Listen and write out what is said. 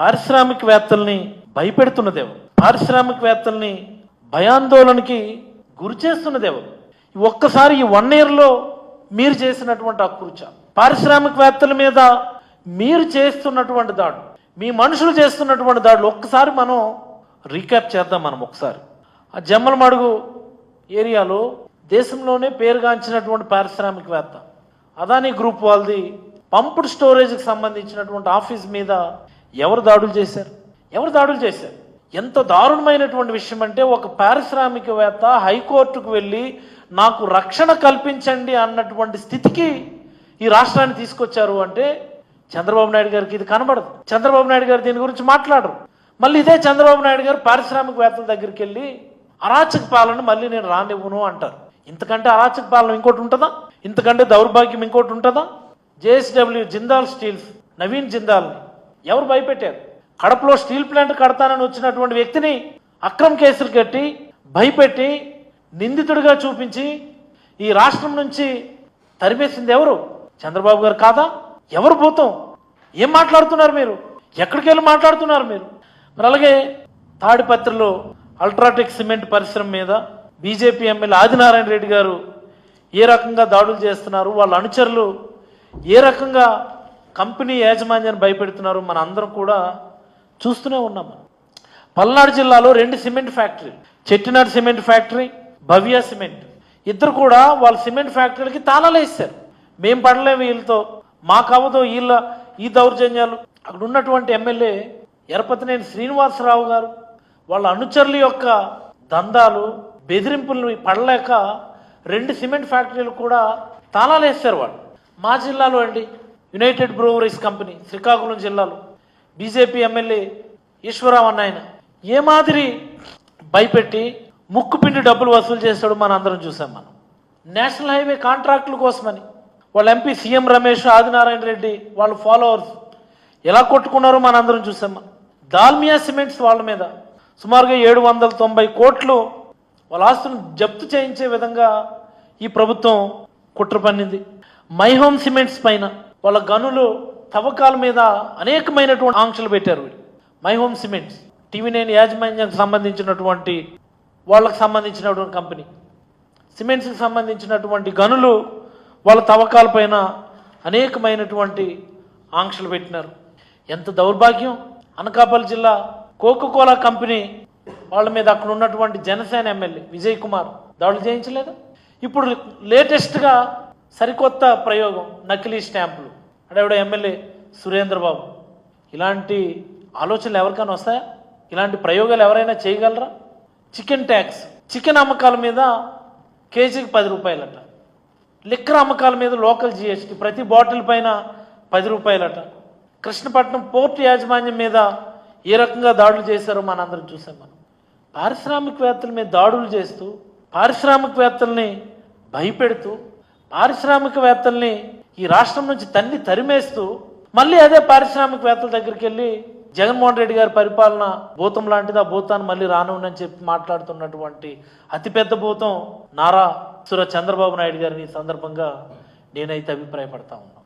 పారిశ్రామికవేత్తల్ని భయపెడుతున్నదేవరు, పారిశ్రామికవేత్తల్ని భయాందోళనకి గురి చేస్తున్నదేవరు. ఒక్కసారి ఈ 1 yearలో మీరు చేసినటువంటి అకృత్య, పారిశ్రామికవేత్తల మీద మీరు చేస్తున్నటువంటి దాడులు, మీ మనుషులు చేస్తున్నటువంటి దాడులు ఒక్కసారి మనం రీక్యాప్ చేద్దాం. మనం ఒకసారి ఆ జమ్మలమడుగు ఏరియాలో దేశంలోనే పేరుగాంచినటువంటి పారిశ్రామికవేత్త అదానీ గ్రూప్ వాళ్ళది పంప్డ్ స్టోరేజ్కి సంబంధించినటువంటి ఆఫీస్ మీద ఎవరు దాడులు చేశారు? ఎంత దారుణమైనటువంటి విషయం అంటే, ఒక పారిశ్రామికవేత్త హైకోర్టుకు వెళ్ళి నాకు రక్షణ కల్పించండి అన్నటువంటి స్థితికి ఈ రాష్ట్రాన్ని తీసుకొచ్చారు అంటే చంద్రబాబు నాయుడు గారికి ఇది కనబడదు. చంద్రబాబు నాయుడు గారు దీని గురించి మాట్లాడరు. మళ్ళీ ఇదే చంద్రబాబు నాయుడు గారు పారిశ్రామికవేత్తల దగ్గరికి వెళ్ళి అరాచక పాలన మళ్ళీ నేను రానివ్వను అంటారు. ఇంతకంటే అరాచక పాలన ఇంకోటి ఉంటుందా? ఇంతకంటే దౌర్భాగ్యం ఇంకోటి ఉంటుందా? జేఎస్డబ్ల్యూ జిందాల్ స్టీల్స్ నవీన్ జిందాల్ని ఎవరు భయపెట్టారు? కడపలో స్టీల్ ప్లాంట్ కడతానని వచ్చినటువంటి వ్యక్తిని అక్రమ కేసులు కట్టి భయపెట్టి నిందితుడిగా చూపించి ఈ రాష్ట్రం నుంచి తరిమేసింది ఎవరు? చంద్రబాబు గారు కాదా? ఎవరు భూతం? ఏం మాట్లాడుతున్నారు మీరు? ఎక్కడికి వెళ్ళి మాట్లాడుతున్నారు మీరు? మరి అలాగే తాడిపత్రిలో అల్ట్రాటెక్ సిమెంట్ పరిశ్రమ మీద బీజేపీ ఎమ్మెల్యే ఆదినారాయణ రెడ్డి గారు ఏ రకంగా దాడులు చేస్తున్నారు, వాళ్ళ అనుచరులు ఏ రకంగా కంపెనీ యాజమాన్యాన్ని భయపెడుతున్నారు మన అందరం కూడా చూస్తూనే ఉన్నాం. పల్నాడు జిల్లాలో 2 cement factory, Chettinad cement factory, Bhavya cement, ఇద్దరు కూడా వాళ్ళ సిమెంట్ ఫ్యాక్టరీలకి తాళాలు వేస్తారు. మేం పడలేము వీళ్ళతో, మాకవదో వీళ్ళ ఈ దౌర్జన్యాలు. అక్కడ ఉన్నటువంటి ఎమ్మెల్యే ఎరపతినేని శ్రీనివాసరావు గారు వాళ్ళ అనుచరుల యొక్క దందాలు బెదిరింపులను పడలేక 2 సిమెంట్ ఫ్యాక్టరీలు కూడా తాళాలు వేస్తారు వాళ్ళు. మా జిల్లాలో అండి యునైటెడ్ బ్రూవరీస్ కంపెనీ శ్రీకాకుళం జిల్లాలో బీజేపీ ఎమ్మెల్యే ఈశ్వరరావు అన్న ఆయన ఏ మాదిరి భయపెట్టి ముక్కుపిండి డబ్బులు వసూలు చేస్తాడు మన అందరం చూసాం. మనం నేషనల్ హైవే కాంట్రాక్టుల కోసమని వాళ్ళ ఎంపీ సీఎం రమేష్, ఆదినారాయణ రెడ్డి వాళ్ళ ఫాలోవర్స్ ఎలా కొట్టుకున్నారో మన అందరం చూసాం. దాల్మియా సిమెంట్స్ వాళ్ళ మీద సుమారుగా 790 కోట్లు వాళ్ళ ఆస్తులను జప్తు చేయించే విధంగా ఈ ప్రభుత్వం కుట్ర పన్నింది. మైహోమ్ సిమెంట్స్ పైన వాళ్ళ గనులు తవ్వకాల మీద అనేకమైనటువంటి ఆంక్షలు పెట్టారు. మైహోమ్ సిమెంట్స్ టీవీ9 యాజమాన్యానికి సంబంధించినటువంటి వాళ్ళకి సంబంధించినటువంటి కంపెనీ, సిమెంట్స్కి సంబంధించినటువంటి గనులు వాళ్ళ తవ్వకాల పైన అనేకమైనటువంటి ఆంక్షలు పెట్టినారు. ఎంత దౌర్భాగ్యం! అనకాపల్లి జిల్లా కోకోకోలా కంపెనీ వాళ్ళ మీద అక్కడ ఉన్నటువంటి జనసేన ఎమ్మెల్యే విజయ్ కుమార్ దాడులు చేయించలేదు. ఇప్పుడు లేటెస్ట్గా సరికొత్త ప్రయోగం నకిలీ స్టాంపులు. అడేవిడ ఎమ్మెల్యే సురేంద్రబాబు. ఇలాంటి ఆలోచనలు ఎవరికైనా వస్తాయా? ఇలాంటి ప్రయోగాలు ఎవరైనా చేయగలరా? చికెన్ ట్యాక్స్, చికెన్ అమ్మకాల మీద కేజీకి 10 రూపాయలట. లిక్కర్ అమ్మకాల మీద లోకల్ జిఎస్టీ ప్రతి బాటిల్ పైన 10 రూపాయలట. కృష్ణపట్నం పోర్టు యాజమాన్యం మీద ఏ రకంగా దాడులు చేశారో మనందరం చూసాం. మనం పారిశ్రామికవేత్తల మీద దాడులు చేస్తూ, పారిశ్రామికవేత్తల్ని భయపెడుతూ, పారిశ్రామికవేత్తల్ని ఈ రాష్ట్రం నుంచి తరిమేస్తూ, మళ్ళీ అదే పారిశ్రామికవేత్తల దగ్గరికి వెళ్ళి జగన్మోహన్ రెడ్డి గారి పరిపాలన భూతం లాంటిది, ఆ భూతాన్ని మళ్ళీ రానుందని చెప్పి మాట్లాడుతున్నటువంటి అతిపెద్ద భూతం నారా చంద్రబాబు నాయుడు గారిని ఈ సందర్భంగా నేనైతే అభిప్రాయపడతా ఉన్నాను.